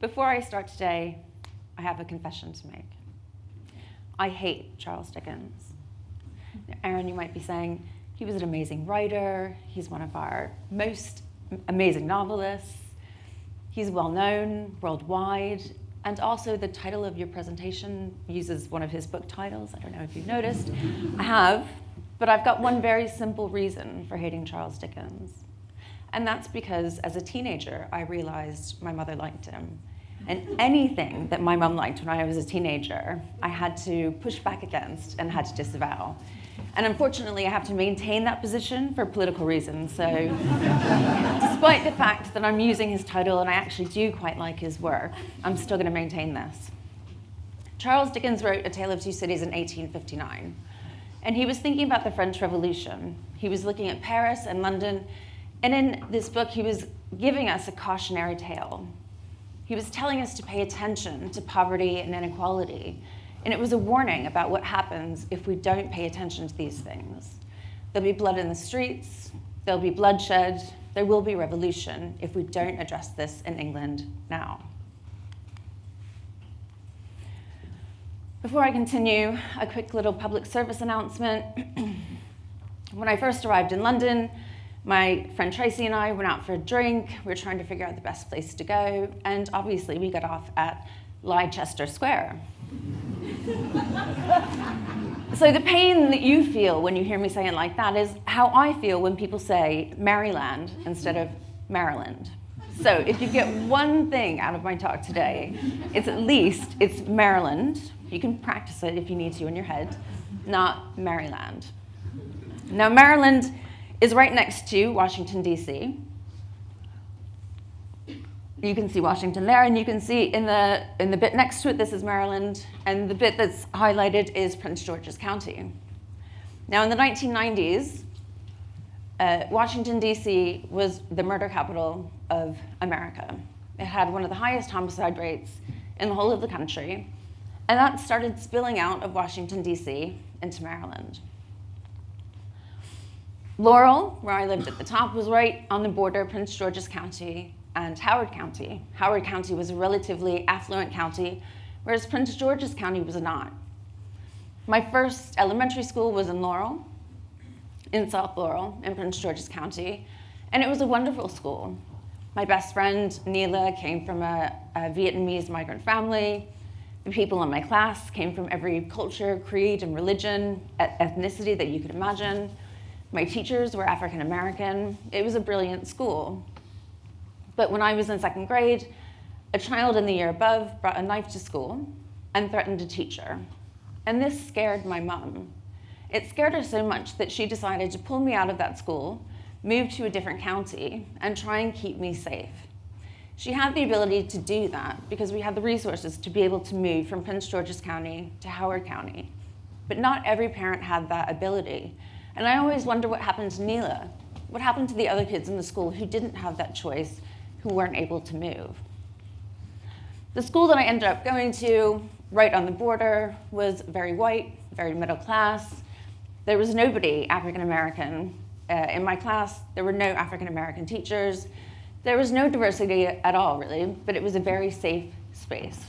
Before I start today, I have a confession to make. I hate Charles Dickens. Erin, you might be saying, he was an amazing writer, he's one of our most amazing novelists, he's well known worldwide, and also the title of your presentation uses one of his book titles. I don't know if you've noticed. I have, but I've got one very simple reason for hating Charles Dickens. And that's because as a teenager, I realized my mother liked him. And anything that my mum liked when I was a teenager, I had to push back against and had to disavow. And unfortunately, I have to maintain that position for political reasons. So despite the fact that I'm using his title and I actually do quite like his work, I'm still going to maintain this. Charles Dickens wrote A Tale of Two Cities in 1859. And he was thinking about the French Revolution. He was looking at Paris and London. And in this book, he was giving us a cautionary tale. He was telling us to pay attention to poverty and inequality. And it was a warning about what happens if we don't pay attention to these things. There'll be blood in the streets, there'll be bloodshed, there will be revolution if we don't address this in England now. Before I continue, a quick little public service announcement. When I first arrived in London, my friend Tracy and I went out for a drink. We were trying to figure out the best place to go, and obviously we got off at Leicester Square. So the pain that you feel when you hear me say it like that is how I feel when people say Maryland instead of Maryland. So if you get one thing out of my talk today, it's at least it's Maryland. You can practice it if you need to in your head, not Maryland. Now, Maryland is right next to Washington, D.C. You can see Washington there, and you can see in the bit next to it, this is Maryland, and the bit that's highlighted is Prince George's County. Now, in the 1990s, Washington, D.C. was the murder capital of America. It had one of the highest homicide rates in the whole of the country, and that started spilling out of Washington, D.C. into Maryland. Laurel, where I lived at the top, was right on the border of Prince George's County and Howard County. Howard County was a relatively affluent county, whereas Prince George's County was not. My first elementary school was in Laurel, in South Laurel, in Prince George's County, and it was a wonderful school. My best friend, Neela, came from a Vietnamese migrant family. The people in my class came from every culture, creed, and religion, ethnicity that you could imagine. My teachers were African American. It was a brilliant school. But when I was in second grade, a child in the year above brought a knife to school and threatened a teacher. And this scared my mom. It scared her so much that she decided to pull me out of that school, move to a different county, and try and keep me safe. She had the ability to do that because we had the resources to be able to move from Prince George's County to Howard County. But not every parent had that ability. And I always wonder what happened to Neela. What happened to the other kids in the school who didn't have that choice, who weren't able to move? The school that I ended up going to, right on the border, was very white, very middle class. There was nobody African American. In my class, there were no African American teachers. There was no diversity at all, really, but it was a very safe space.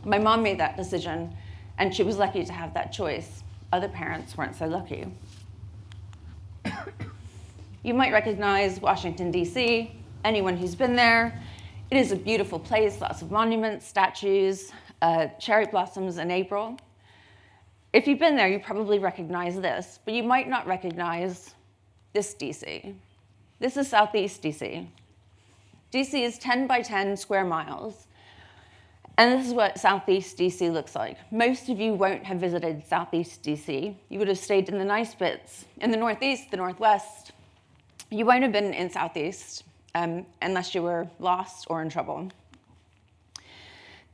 My mom made that decision, and she was lucky to have that choice. Other parents weren't so lucky. You might recognize Washington, D.C. Anyone who's been there. It is a beautiful place, lots of monuments, statues, cherry blossoms in April. If you've been there, you probably recognize this, but you might not recognize this D.C. This is Southeast D.C. D.C. is 10 by 10 square miles, and this is what Southeast D.C. looks like. Most of you won't have visited Southeast D.C. You would have stayed in the nice bits. In the Northeast, the Northwest, you won't have been in Southeast unless you were lost or in trouble.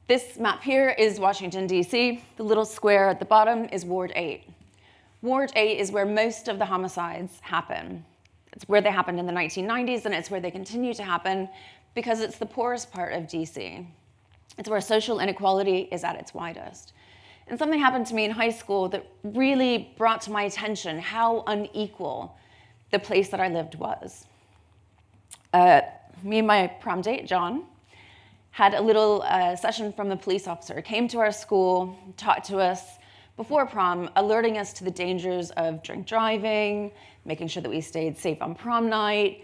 This map here is Washington, D.C. The little square at the bottom is Ward 8. Ward 8 is where most of the homicides happen. It's where they happened in the 1990s, and it's where they continue to happen because it's the poorest part of D.C. It's where social inequality is at its widest. And something happened to me in high school that really brought to my attention how unequal the place that I lived was. Me and my prom date, John, had a little session from the police officer, came to our school, talked to us before prom, alerting us to the dangers of drink driving, making sure that we stayed safe on prom night,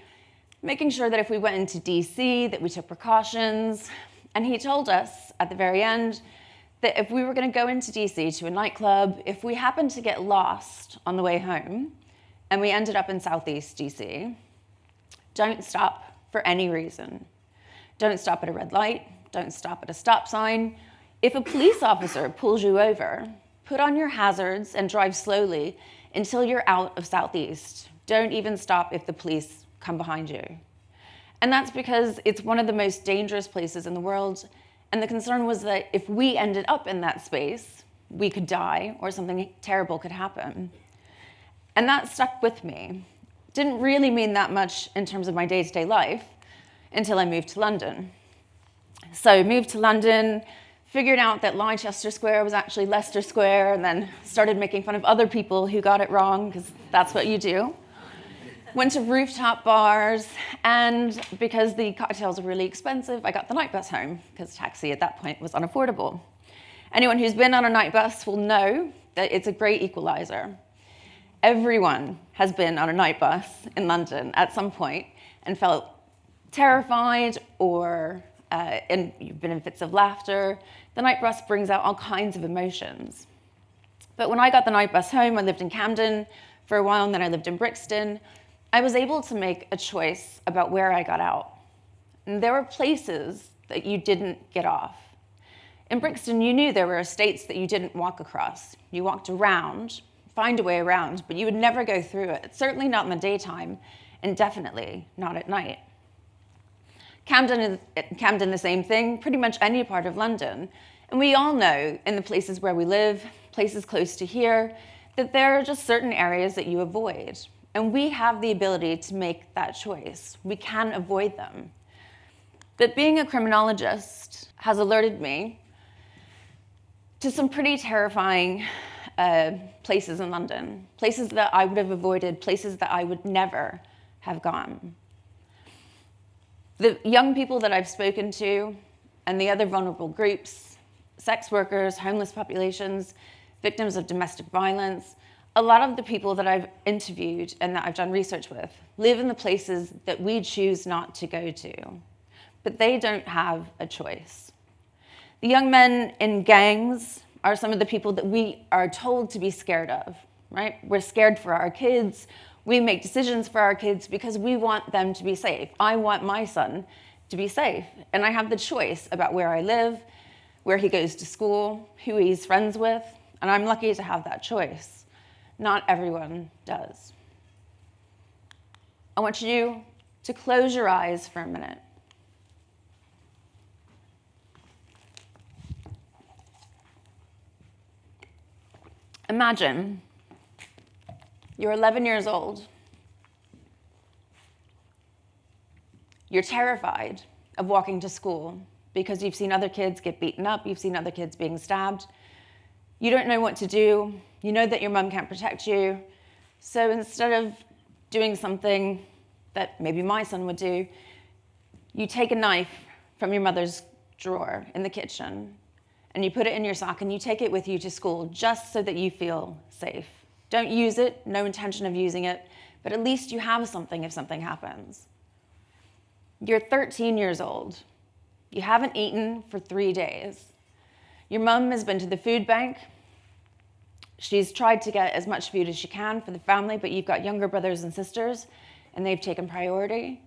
making sure that if we went into DC that we took precautions. And he told us at the very end that if we were going to go into DC to a nightclub, if we happened to get lost on the way home and we ended up in Southeast DC, don't stop for any reason. Don't stop at a red light. Don't stop at a stop sign. If a police officer pulls you over, put on your hazards and drive slowly until you're out of Southeast. Don't even stop if the police come behind you. And that's because it's one of the most dangerous places in the world. And the concern was that if we ended up in that space, we could die or something terrible could happen. And that stuck with me. Didn't really mean that much in terms of my day-to-day life until I moved to London. So moved to London, figured out that Leicester Square was actually Leicester Square, and then started making fun of other people who got it wrong, because that's what you do. Went to rooftop bars, and because the cocktails were really expensive, I got the night bus home, because taxi at that point was unaffordable. Anyone who's been on a night bus will know that it's a great equalizer. Everyone has been on a night bus in London at some point and felt terrified or and you've been in fits of laughter. The night bus brings out all kinds of emotions. But when I got the night bus home, I lived in Camden for a while, and then I lived in Brixton. I was able to make a choice about where I got out. And there were places that you didn't get off. In Brixton, you knew there were estates that you didn't walk across. You walked around, find a way around, but you would never go through it, certainly not in the daytime, and definitely not at night. Camden, the same thing, pretty much any part of London. And we all know in the places where we live, places close to here, that there are just certain areas that you avoid. And we have the ability to make that choice. We can avoid them. But being a criminologist has alerted me to some pretty terrifying places in London, places that I would have avoided, places that I would never have gone. The young people that I've spoken to and the other vulnerable groups, sex workers, homeless populations, victims of domestic violence, a lot of the people that I've interviewed and that I've done research with live in the places that we choose not to go to, but they don't have a choice. The young men in gangs are some of the people that we are told to be scared of, right? We're scared for our kids. We make decisions for our kids because we want them to be safe. I want my son to be safe, and I have the choice about where I live, where he goes to school, who he's friends with, and I'm lucky to have that choice. Not everyone does. I want you to close your eyes for a minute. Imagine you're 11 years old. You're terrified of walking to school because you've seen other kids get beaten up, you've seen other kids being stabbed. You don't know what to do. You know that your mom can't protect you. So instead of doing something that maybe my son would do, you take a knife from your mother's drawer in the kitchen and you put it in your sock and you take it with you to school just so that you feel safe. Don't use it, no intention of using it, but at least you have something if something happens. You're 13 years old. You haven't eaten for 3 days. Your mum has been to the food bank. She's tried to get as much food as she can for the family, but you've got younger brothers and sisters, and they've taken priority.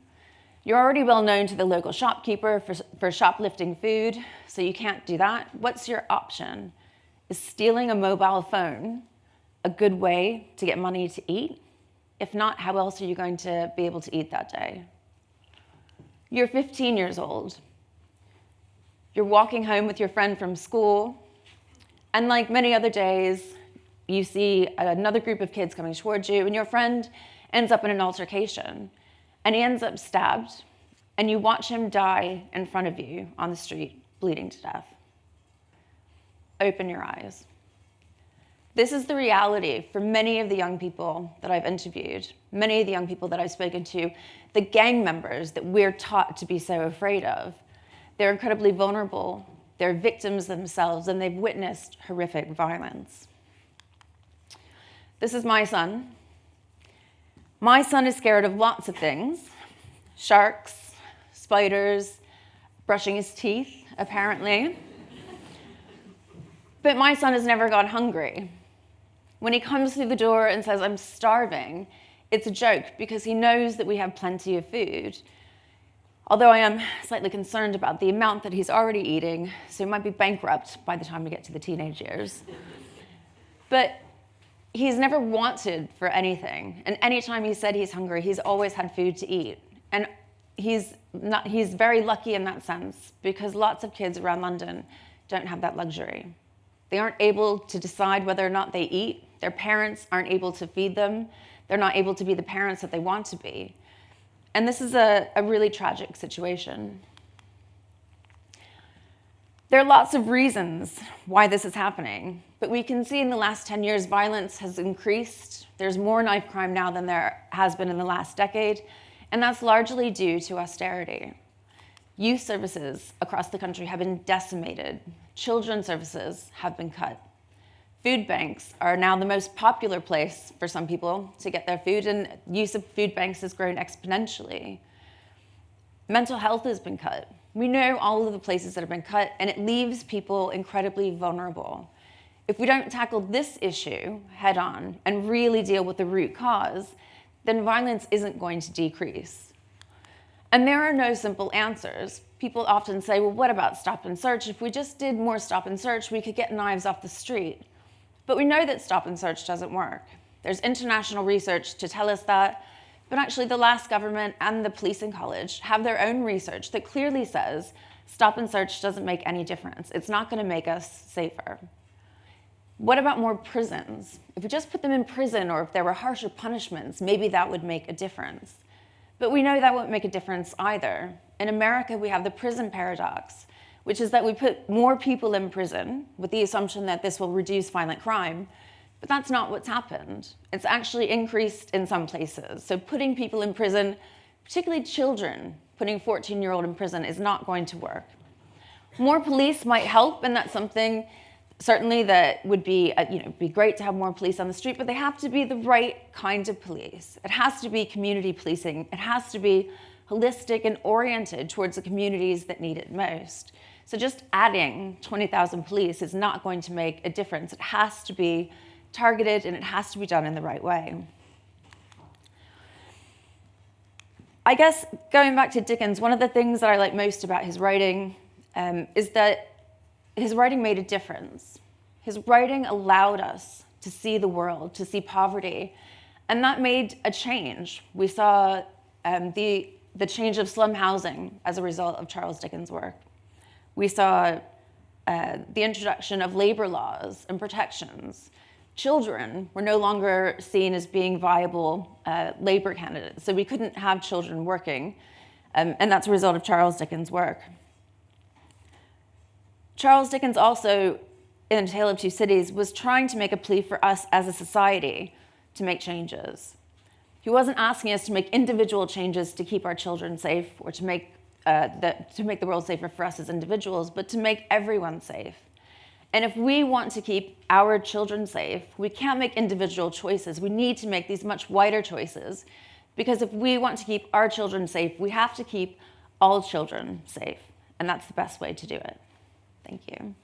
You're already well known to the local shopkeeper for shoplifting food, so you can't do that. What's your option? Is stealing a mobile phone a good way to get money to eat? If not, how else are you going to be able to eat that day? You're 15 years old. You're walking home with your friend from school, and like many other days, you see another group of kids coming towards you, and your friend ends up in an altercation, and he ends up stabbed, and you watch him die in front of you on the street, bleeding to death. Open your eyes. This is the reality for many of the young people that I've interviewed, many of the young people that I've spoken to, the gang members that we're taught to be so afraid of. They're incredibly vulnerable. They're victims themselves, and they've witnessed horrific violence. This is my son. My son is scared of lots of things: sharks, spiders, brushing his teeth, apparently. But my son has never gone hungry. When he comes through the door and says, "I'm starving," it's a joke because he knows that we have plenty of food. Although I am slightly concerned about the amount that he's already eating, so he might be bankrupt by the time we get to the teenage years. But he's never wanted for anything. And anytime he said he's hungry, he's always had food to eat. And he's very lucky in that sense because lots of kids around London don't have that luxury. They aren't able to decide whether or not they eat. Their parents aren't able to feed them. They're not able to be the parents that they want to be. And this is a really tragic situation. There are lots of reasons why this is happening, but we can see in the last 10 years, violence has increased. There's more knife crime now than there has been in the last decade, and that's largely due to austerity. Youth services across the country have been decimated. Children's services have been cut. Food banks are now the most popular place for some people to get their food, and use of food banks has grown exponentially. Mental health has been cut. We know all of the places that have been cut, and it leaves people incredibly vulnerable. If we don't tackle this issue head on and really deal with the root cause, then violence isn't going to decrease. And there are no simple answers. People often say, well, what about stop and search? If we just did more stop and search, we could get knives off the street. But we know that stop and search doesn't work. There's international research to tell us that, but actually the last government and the policing college have their own research that clearly says stop and search doesn't make any difference. It's not going to make us safer. What about more prisons? If we just put them in prison, or if there were harsher punishments, maybe that would make a difference. But we know that won't make a difference either. In America, we have the prison paradox, which is that we put more people in prison with the assumption that this will reduce violent crime, but that's not what's happened. It's actually increased in some places. So putting people in prison, particularly children, putting a 14-year-old in prison is not going to work. More police might help, and that's something certainly that would be, be great to have more police on the street, but they have to be the right kind of police. It has to be community policing. It has to be holistic and oriented towards the communities that need it most. So just adding 20,000 police is not going to make a difference. It has to be targeted, and it has to be done in the right way. I guess going back to Dickens, one of the things that I like most about his writing is that his writing made a difference. His writing allowed us to see the world, to see poverty, and that made a change. We saw the change of slum housing as a result of Charles Dickens' work. We saw the introduction of labor laws and protections. Children were no longer seen as being viable labor candidates, so we couldn't have children working, and that's a result of Charles Dickens' work. Charles Dickens also, in A Tale of Two Cities, was trying to make a plea for us as a society to make changes. He wasn't asking us to make individual changes to keep our children safe or to make the world safer for us as individuals, but to make everyone safe. And if we want to keep our children safe, we can't make individual choices. We need to make these much wider choices, because if we want to keep our children safe, we have to keep all children safe, and that's the best way to do it. Thank you.